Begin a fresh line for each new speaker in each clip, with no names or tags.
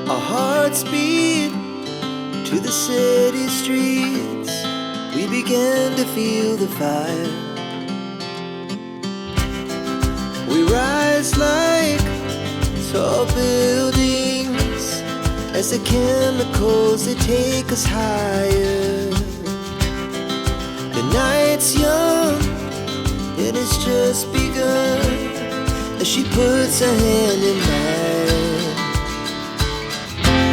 Our hearts beat to the city streets. We began to feel the fire. We rise like tall buildings as the chemicals they take us higher. The night's young and it's just begun as she puts her hand in mine.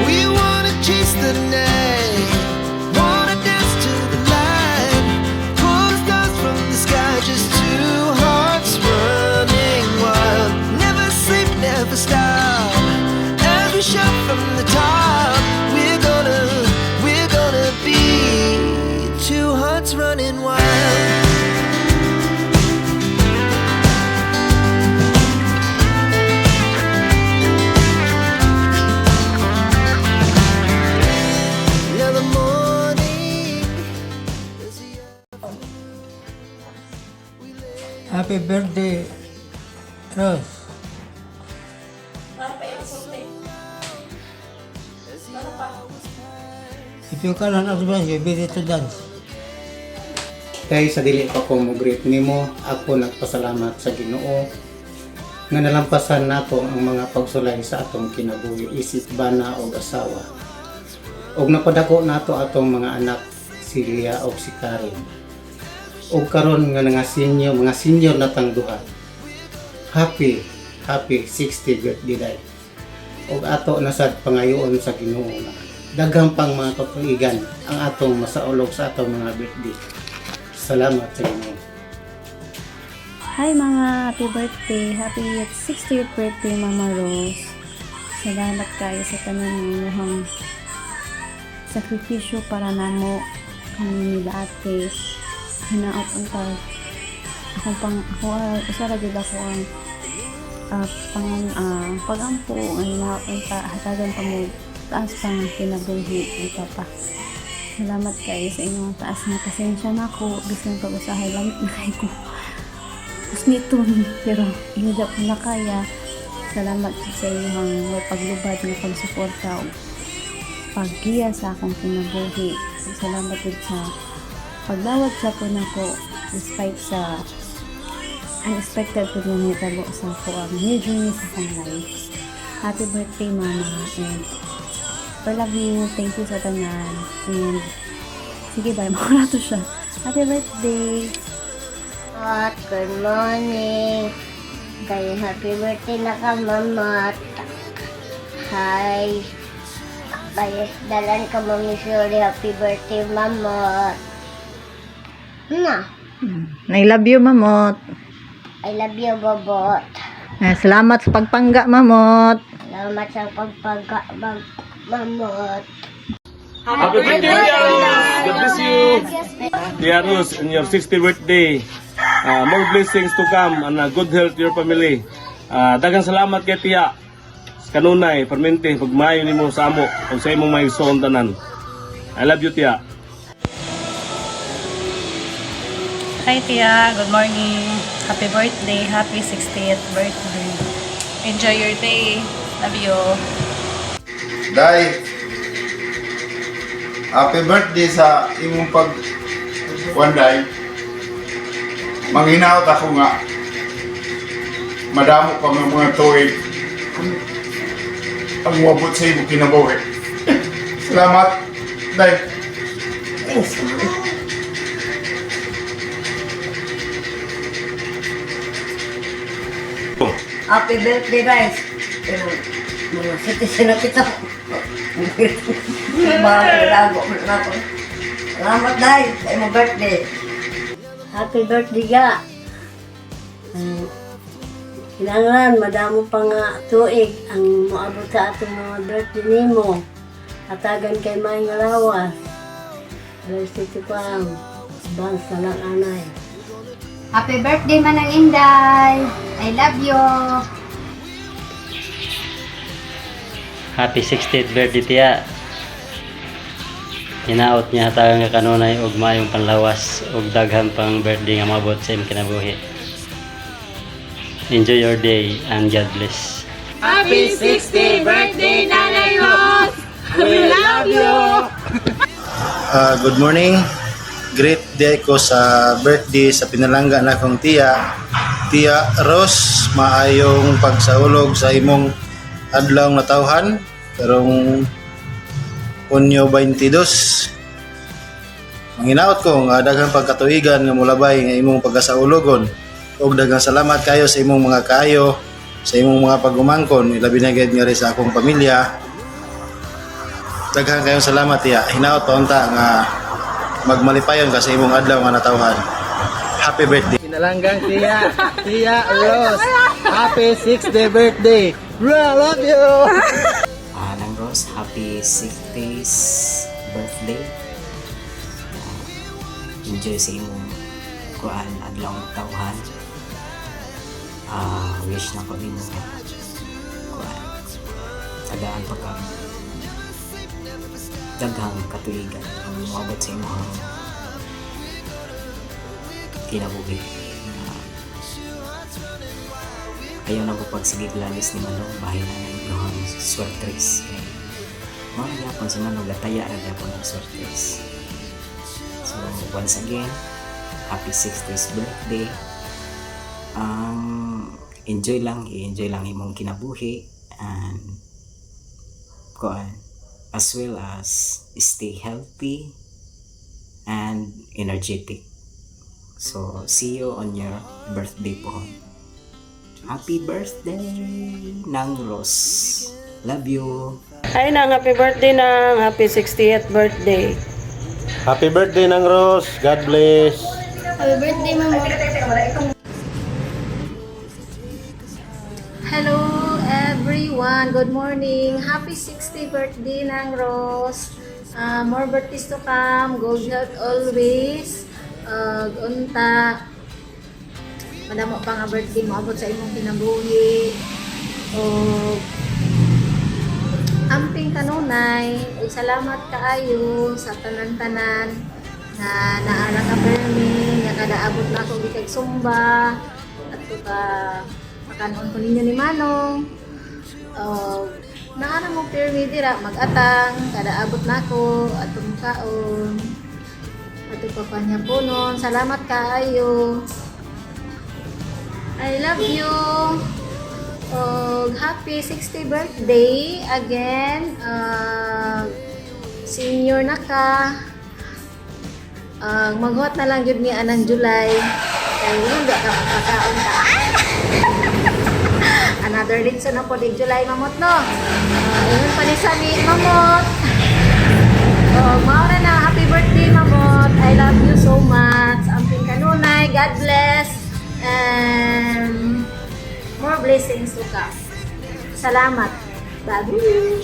We wanna chase the night, wanna dance to the light, pull the stars from the sky, just two hearts running wild. Never sleep, never stop, as we shout from the top. We're gonna be two hearts running wild.
Happy birthday, Rose. If you cannot advance, you be ready to dance.
Kay sa dili pa ko mo greet nimo, ako nagpasalamat sa Ginoo nga nalampasan nato ang mga pagsulay sa atong kinabuhi, isip, bana o asawa. Og napadako nato atong mga anak, si Lia o si Karen. Og karon nga mga senior na tang duha. Happy 60th birthday day. Og ato na sad pangayoon sa Ginoo na daghang pang mga katuigan ang atong masaulog sa atong mga birthday. Salamat sa inyo.
Hi mga happy birthday, happy 60th birthday Mama Rose. Salamat kayo sa tanan ng inyong sakripisyo para namo kami nila ate. Hinaot unta ako usara jud ako ang pagampo ang hinaot unta hatagan pa mo taas pang kinabuhi ito pa. Salamat kayo sa inyong taas na pasensya na ako. Bisan pag-usahay lamit na kayo ko. Usniton. Pero hindi ko na kaya. Salamat sa inyong may paglubad ng pagsuporta o paggiya sa akong kinabuhi. Salamat din sa pagdawat sa po na ko despite sa unexpected po na nitabo sa ako ang new journey sa akong life. Happy birthday mama and I love you. Thank you sa tanan. And sige bye, makarato siya. Happy birthday!
Good morning. Kaya happy birthday na ka, Mama. Hi. Kaya dalan ka, Mami Shirley. Happy birthday, Mama. Na.
I love you, Mamot.
I love you, Bobot.
Salamat sa pagpangga, Mamot.
Salamat sa pagpaga, Mamot.
Happy birthday, Tia Rose! God bless you! Tia Rose, on your 60th birthday, more blessings to come and good health to your family. Daghang salamat kay Tia. Kanunay, permente, pagmayo ni mo sa amo, kung sa imong may soon tanan. I love you, Tia.
Hi, Tia. Good morning. Happy birthday. Happy 60th birthday. Enjoy your day. Love you.
Day, happy birthday sa imong one day. Manghinaot ako nga madamo pa mga tuig ang wabot sa imong kinabuhi. Salamat, Day.
Happy birthday, guys. Mga citizen na kita. Lago mo na ako. Salamat, Day, sa imong birthday.
Happy birthday ka. Kinanglan, madamo pa nga tuig ang moabot sa atong mga birthday nimo. Atagan kay May Ngalawas. Alas titi pa ang bans na lang anay.
Happy birthday, Manang Inday. I love you.
Happy 60th birthday, Tia. Hinaot niya hatagang kanunay og maayong panlawas og daghang pang birthday nga mabot sa imong kinabuhi. Enjoy your day and God bless.
Happy 60th birthday, Nanay Rose!
Good morning. Great day ko sa birthday sa pinalangga na kong tiya. Tiya Ros, maayong pagsaulog sa imong adlaw na tawhan. Karong Hunyo 22. Ang hinaot ko nga daghang pagkatuigan nga mulabay nga imong pagkasaulogon. Og daghang salamat kayo sa imong mga kaayo, sa imong mga pagumangkon, ilabi na gid nga rin sa akong pamilya. Daghang kayong salamat tiya. Hinaot pa unta nga magmalipayon ka sa imong adlaw nga natawhan. Happy birthday.
Pinalanggang tiya. Tiya Rose. Happy 6th day birthday. Bro, I love you.
Nang Rose, happy 60th birthday. Enjoy sa imong kuan adlaw nga tawhan. Wish na ko nimo kuan. Tagaan pa ka daghang katuigan ang moabot sa imong kinabuhi. Ayaw na ko pagsigig lalis ni Manong bahay na ng ilohang swertres. Mga yapon si Manong gataya na yapon ng swertres. So once again, happy 60th birthday. Enjoy lang imong kinabuhi and kuan, as well as stay healthy and energetic. So, see you on your birthday po. Happy birthday, Nang Rose. Love you.
Ay nang, happy birthday nang. Happy 60th birthday.
Happy birthday Nang Rose. God bless.
Happy birthday, Mama.
Hello everyone, good morning. Happy 60th birthday ng Rose. More birthdays to come. Good health always. Unta madamo pa nga birthday mo abot sa imong kinabuhi. Amping kanunay, salamat kaayo sa tanan-tanan na naara ka permi, nga kadaabot na ako gikag sumba at ka makanon ko ninyo ni Manong. Naara mo permi dira mag-atang kadaabot na ako at kaon. Ato pa kanya po nun. Salamat kaayo. I love you. Happy 60th birthday again. Senior na ka. Maghuwat na lang yun ni anang July. Kaya hindi ka makakaon ka. Another reason na po di July mamot no. Ingon pa ni Sani mamot. Maura na, happy birthday Mamot. I love you so much. Amping kanunay, God bless. And more blessings to come. Salamat. Love you.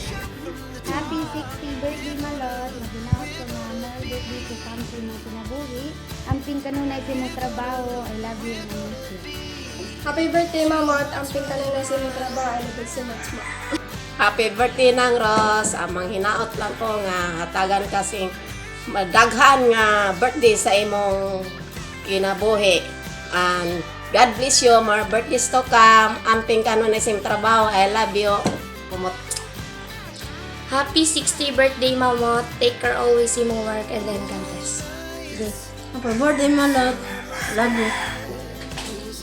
Happy 60th birthday, Malot. Maginaot ko nga more birthday to come sa mga pinabuhi. Amping kanunay pinatrabaho. I love you and miss you.
Happy birthday, Mamot. Amping kanunay sa mga trabaho. I love you so much, Ma.
Happy birthday nang Rose. Amang hinaot lang ko nga hatagan kasing madaghan nga birthday sa imong kinabuhi. And God bless you. More birthdays to come. Amping kanunay sa imong trabaho. I love you. Pumot.
Happy 60th birthday, Mamot. Take care always in your work and then God bless.
Happy birthday, Malot. Love you.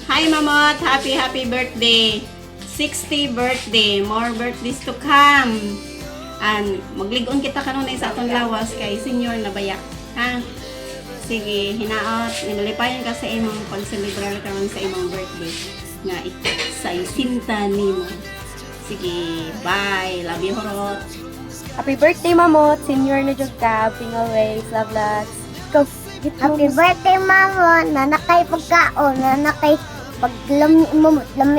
Hi, Mamot. Happy birthday. 60th birthday. More birthdays to come. And magligon kita kanunay sa atong lawas kay senior na bayak. Ha? Sige, hinaot. Nimalipayan ka sa imong pag-celebrar karon sa imong birthday. Nga sa isinta nimo. Sige, bye. Love you, Horot.
Happy birthday, Mamot. Senior na jud ka. Ping always. Love lots. Go.
Happy birthday, Mama. Nanakay pagkaon. Nanakay pag lami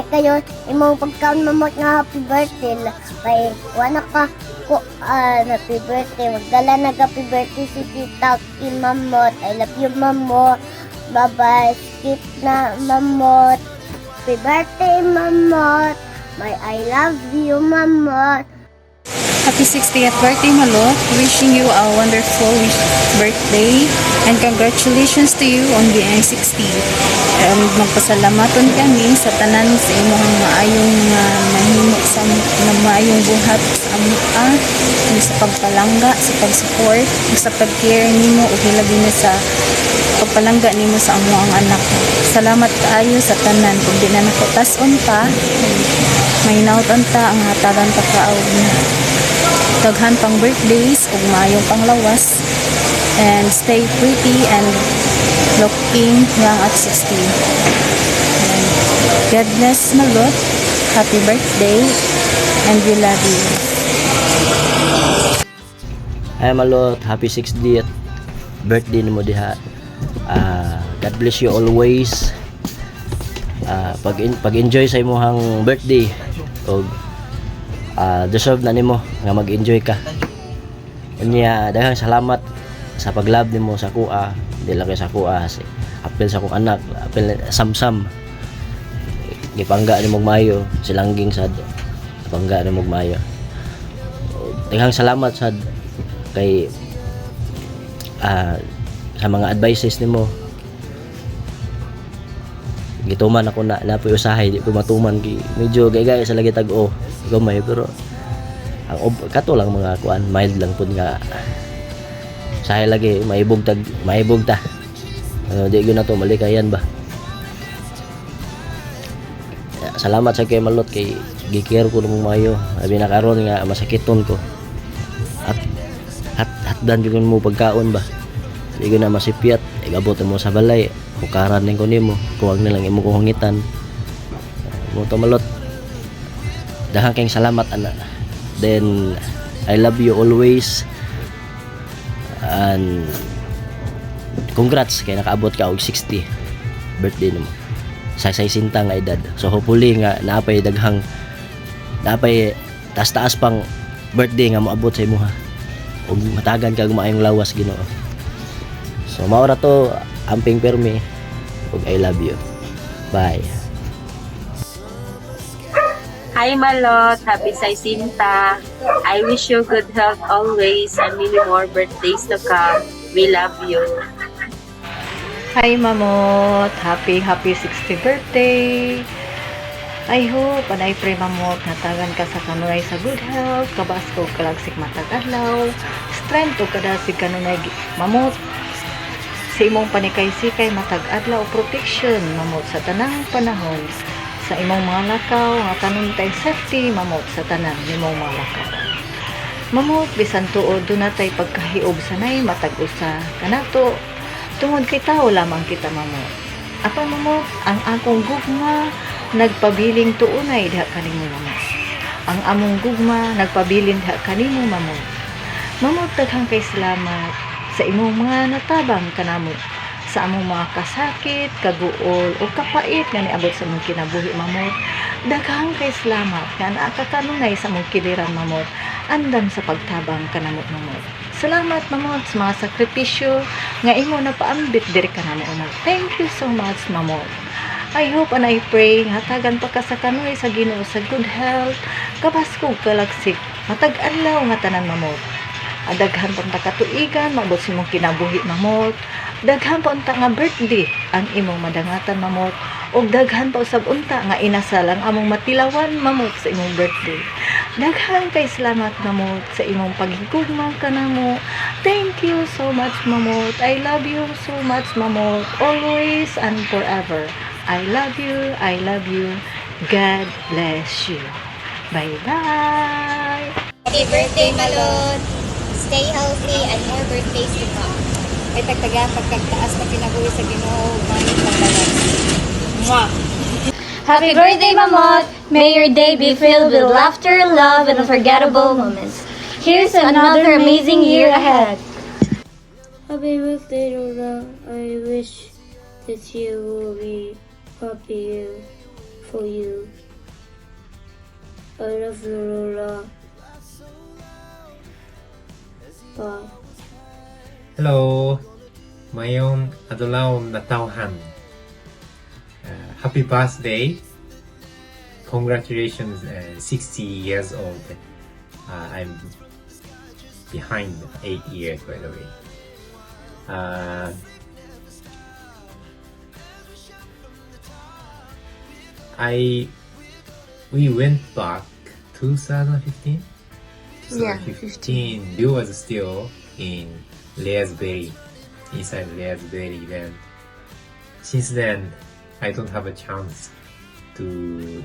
kayo, imong pagkaon mamot nga happy birthday. Kay wala ka ko happy birthday. Magdala na happy birthday si Tita Kim Mamot. I love you, Mamot. Bye-bye. Skip na, Mamot. Happy birthday, Mamot. I love you, Mamot.
Happy 60th birthday, Malot. Wishing you a wonderful birthday and congratulations to you on being 60. Magpasalamaton kami sa tanan sa imong maayong mahimo sa maayong buhat sa amua, sa pagpalangga, sa pag-support, sa pag-care nimo ug hilabi na sa pagpalangga nimo sa amo ang anak. Salamat kaayo sa tanan kung di na nako tas-on pa. May nauton ta ang hatagan ta kaog daghan pang birthdays ug maayong panglawas and stay pretty and looking young at 60. And God bless, Malot. Happy birthday and we love you.
Hi Malot, happy 60th birthday nimo diha. God bless you always. Pag-enjoy sa imong birthday og deserve na nimo nga mag-enjoy ka. Unya daghang salamat sa paglab nimo sa kuha, di lang kay sa kuha, apil sa kong anak, apil samsam. Gipangga nimo mayo, silangging sad. Pangga nimo mayo. Daghang salamat sad kay sa mga advices nimo. Gituman ako na napoy usahay, di ko matuman ki medyo gay-gay sa lagi tag-o gamay, pero ang kato lang mga kuan mild lang pud nga sahay lagi maibog ta di gyud na to malikayan ba. Salamat sa kay Malot kay gikare ko nung mayo abi na karon nga masakiton ko at hatdan gyud mo pagkaon ba, di gyud na masipyat igabot mo sa balay kukaran ning ko nimo kuwag na lang imo kuhungitan mo to Malot. Daghang kayong salamat ana. Then I love you always and congrats kay nakaabot ka og 60 birthday nimo sa sinta nga edad. So hopefully nga naapay daghang naapay taas pang birthday nga moabot sa imo ha ug matagan kag maayong lawas Ginoo. So mao ra to amping permi ug I love you. Bye.
Hi Malot, happy Saisinta. I wish you good health always and many more birthdays to come. We love you. Hi Mamot, happy 60th birthday. I hope and I pray Mamot natagan ka sa kanunay sa good health, kabasko kalagsik matag adlaw, strength o kadasig kanunay Mamot. Sa imong panikay-sikay matag adlaw protection Mamot sa tanang panahon. Sa imong mga lakaw nga kanuntay safety Mamot sa tanan nimong mga lakaw. Mamot bisan tuod dunay pagkahiog sanay matag usa kanato tungod kay tao lamang kita Mamot. Apan Mamot ang akong gugma nagpabiling tuunay diha kanimo Mamot. Ang among gugma nagpabilin diha kanimo Mamot. Mamot daghang kay salamat sa imong mga natabang kanamo sa among mga kasakit, kaguol o kapait nga niabot sa among kinabuhi Mamot. Daghang kay salamat nga naa ka kanunay sa among kiliran Mamot. Andam sa pagtabang kanamo Mamot. Salamat Mamot sa mga sakripisyo nga imo napaambit diri kanamo Mamot. Thank you so much Mamot. I hope and I pray nga hatagan pa ka sa kanunay sa Ginoo sa good health, kabaskog kalagsik, matag adlaw nga tanan Mamot. Daghan pa unta katuigan mabot sa imong kinabuhi Mamot. Daghan pa unta nga birthday ang imong madangatan Mamot. Og daghan pa usab unta nga inasal ang among matilawan Mamot sa imong birthday. Daghan kay salamat Mamot sa imong paghigugma kanamo. Thank you so much Mamot. I love you so much Mamot. Always and forever. I love you. I love you. God bless you. Bye-bye.
Happy birthday, Malot! Stay healthy and more birthdays to come.
Ay tagtaga pagkagtaas na kinabuhi sa Ginoo mayong paglawas. Mwah!
Happy birthday, Mamot! May your day be filled with laughter, love, and unforgettable moments. Here's another amazing year ahead.
Happy birthday, Lola. I wish this year will be happy for you. I love you, Lola. Bye.
Hello, mayong adlaw natawhan. Happy birthday. Congratulations, 60 years old. I'm behind 8 years, by the way. We went back 2015.
Yeah,
2015. You was still in Leasberry, inside Leasberry then. Since then, I don't have a chance to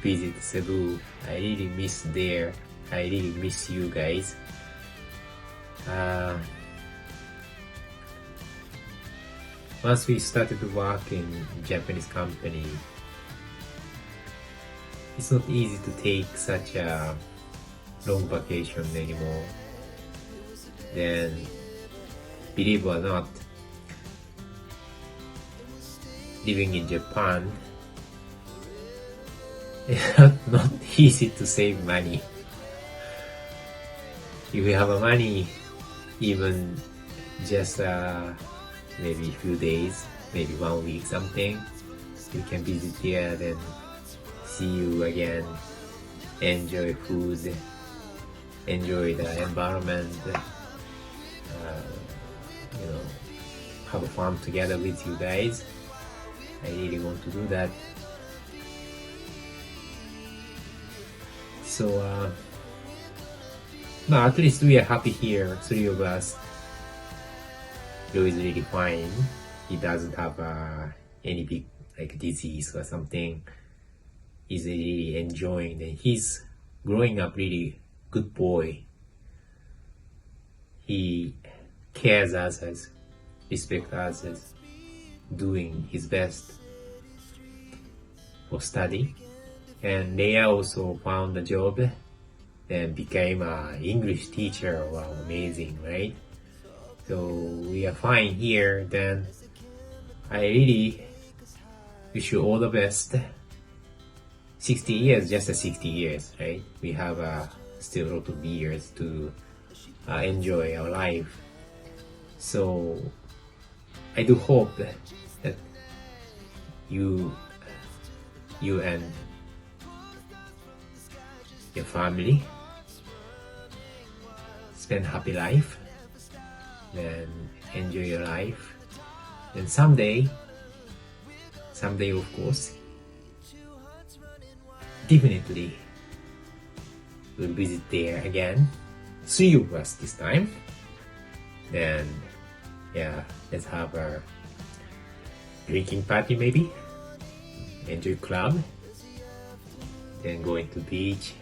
visit Cebu. I really miss there. I really miss you guys. Once we started to work in Japanese company, it's not easy to take such a long vacation anymore. Then, believe or not, living in Japan, it's not easy to save money. If you have a money, even just maybe a few days, maybe 1 week, something, you can visit there, then see you again, enjoy food, enjoy the environment, have fun together with you guys. I really want to do that. So, no, at least we are happy here, 3 of us. Joe is really fine. He doesn't have any big disease or something. He's really enjoying, and he's growing up really good boy. He cares us, respects us, as doing his best for study. And Leia also found a job and became an English teacher. Wow, amazing, right? So we are fine here. Then I really wish you all the best. 60 years, just 60 years, right? We have still a lot of years to enjoy our life. So I do hope that you and your family spend happy life and enjoy your life. And someday of course, definitely we'll visit there again. 3 of us this time. Then yeah, let's have a drinking party maybe. Enjoy club. Then going to beach.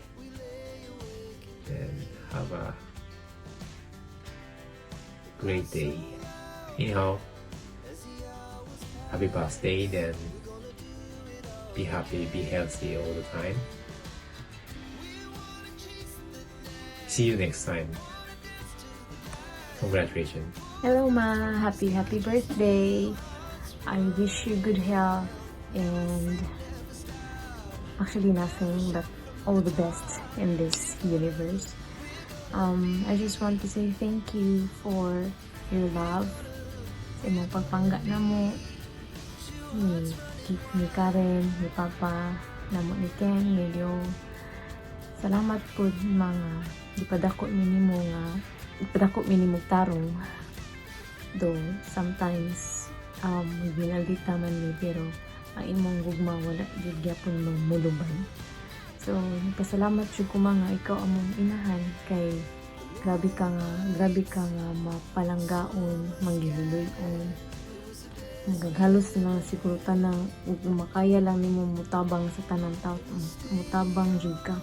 Then have a great day. Anyhow, happy birthday. Then be happy, be healthy all the time. See you next time. Congratulations.
Hello Ma, happy birthday. I wish you good health and actually nothing but all the best in this universe. I just want to say thank you for your love. Sa imong pagpangga na mo ni Karen, ni Papa, namo ni Ken, ni Leo. Salamat po mga ipadako minimo tarong. Though sometimes ginaldita man ni pero ang imong gugma wala jud gyapon mamuluban. So pasalamat jud ko mga ikaw among inahan kay grabe ka nga mapalanggaon, manggihuluyon. Naghalos na siguro tanang makaya lang nimo mutabang sa tanang tao, mutabang jud ka.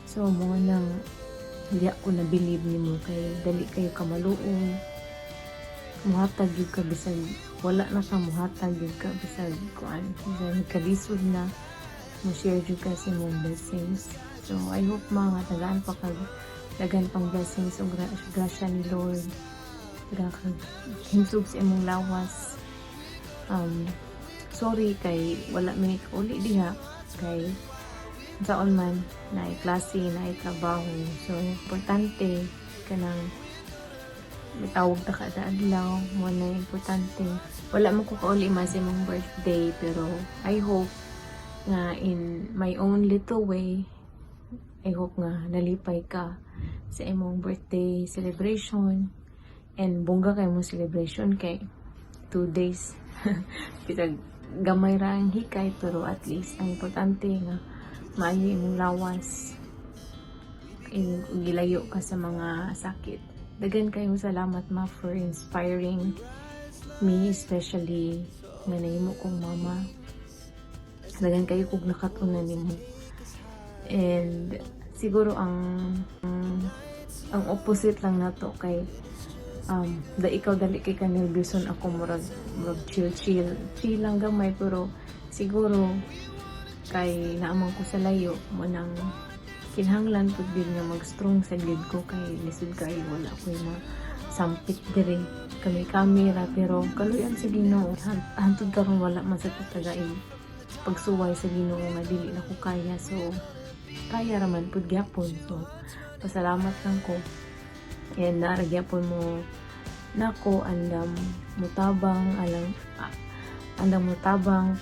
So mo nang hindi ako na-believe nimo kay dali kayo kamaluong. Muhatag yun ka bisag wala na ka, muhatag yun ka bisag kuan, bisag kalisod na mo share yun ka sa mong blessings. So I hope mga tagaan pa kag dagan pang blessings o grasya ni Lord, himsog sa imong lawas. Sorry kay wala minit uli diha kay saon man na klase na trabaho. So importante kanang mitawag ta kada adlaw mo na importante. Wala man ko kauli man sa imong birthday pero I hope nga in my own little way
I hope nga nalipay ka sa imong birthday celebration and bongga kay mo celebration kay 2 days. Bitag gamay ra ang hikay pero at least ang importante nga maayo imong lawas. Gilayo ka sa mga sakit. Dagan kayong salamat ma for inspiring me, especially nga nahimo kong mama. Dagan kayo kog nakatunan nimo. And siguro ang opposite lang nato kay da ikaw dali kay nervouson, ako murag chill lang gamay, pero siguro kay naamang ko sa layo mo nang kinahanglan pud din nga mag-strong sa gid ko kay lisod kay wala ko na sampit dire kami kamera, pero kaluyan sa Ginoo hantod karon wala man sa tagay pagsuway sa Ginoo nga dili na ko kaya, so kaya raman pud gyapon. So pasalamat lang ko and naragyapon mo nako andam mutabang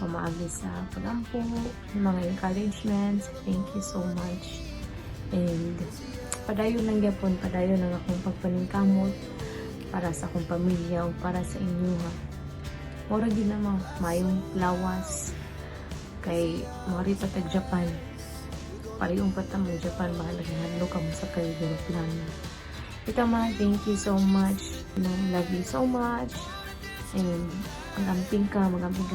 pamaagi sa pagampo, mga encouragements. Thank you so much. And padayon lang gyapon, padayon ang akong pagpaningkamot para sa akong pamilya o para sa inyo ha. Mura din naman mayong lawas kay mari patag Japan. Parihong patamang Japan, mahalaghalo ka mo sa kayo plano. Itama, thank you so much. Love you so much. And magamping ka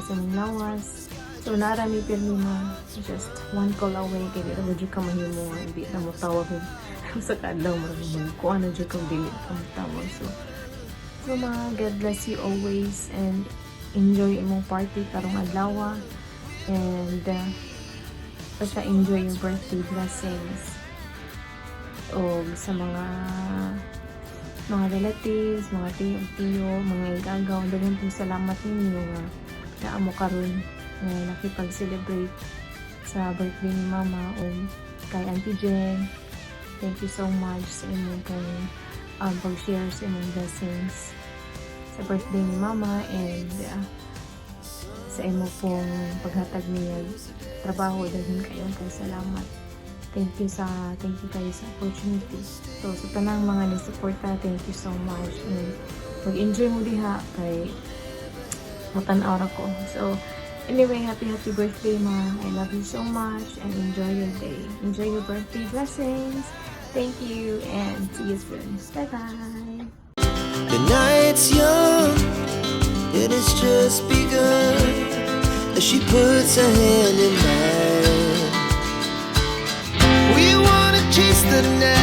sa mong lawas. So narami pirmi na just one call away kay di ra ka mahimo, hindi na mo tawag sa kadlaw mo ko ano jud kung dili ka mo tawag. So mga God bless you always and enjoy imong party karong adlaw and basta enjoy yung birthday blessings o sa mga relatives, mga tiyo, mga igagaw. Dagan po salamat ninyo nga naamo karon na nakipag-celebrate sa birthday ni Mama o kay Auntie Jen. Thank you so much sa inyong pag-share sa inyong blessings sa birthday ni Mama and sa imo pong paghatag niya trabaho. Dahil kayong po salamat. Thank you kayo sa opportunity. So sa tanang mga nisuporta, thank you so much. And mag-enjoy mo diha kay matanaw ra ko. So anyway, happy birthday Ma. I love you so much and enjoy your day. Enjoy your birthday blessings. Thank you and see you soon. Bye-bye.
The night's young, it has just begun. As she puts her hand in mine, we wanna chase the night.